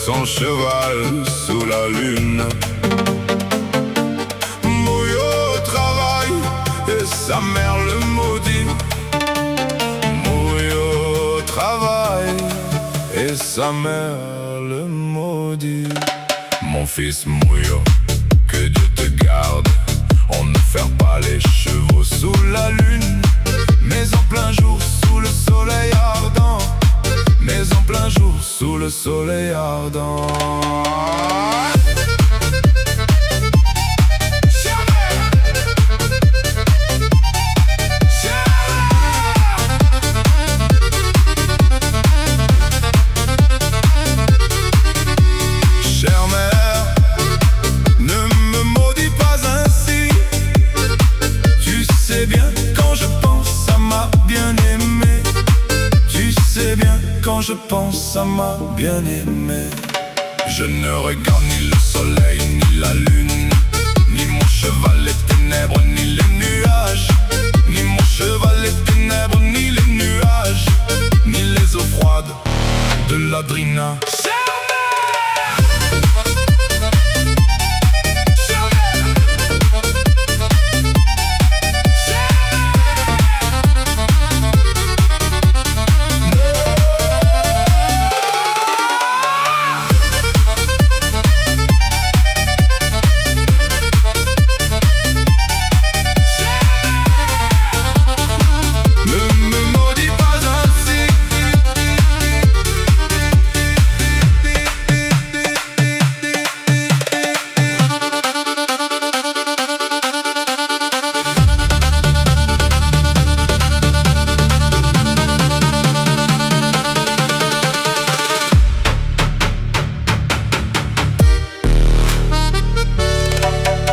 Son cheval sous la lune. Mouillot travaille et sa mère le maudit. Mouillot travaille et sa mère le maudit. Mon fils Mouillot, que Dieu te garde. On ne ferme pas les chevaux sous la lune, mais en plein jour sous le soleil ardent. Mais en plein jour sous le soleil ardent. Chère mère, ne me maudis pas ainsi. Tu sais bien quand je pense à ma bien-aimée. Tu sais bien quand je pense à ma bien-aimée. Je ne regarde ni le soleil, ni la lune, ni mon cheval les ténèbres, ni les nuages. Ni mon cheval les ténèbres, ni les nuages, ni les eaux froides de l'Adrina.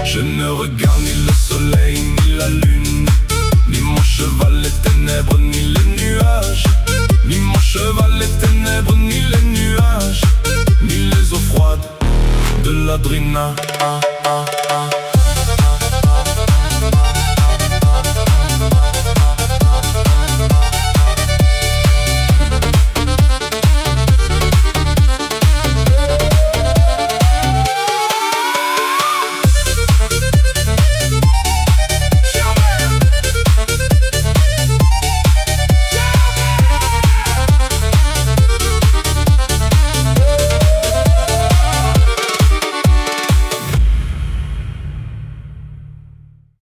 Je ne regarde ni le soleil, ni la lune, ni mon cheval les ténèbres, ni les nuages. Ni mon cheval les ténèbres, ni les nuages, ni les eaux froides de l'Adrina.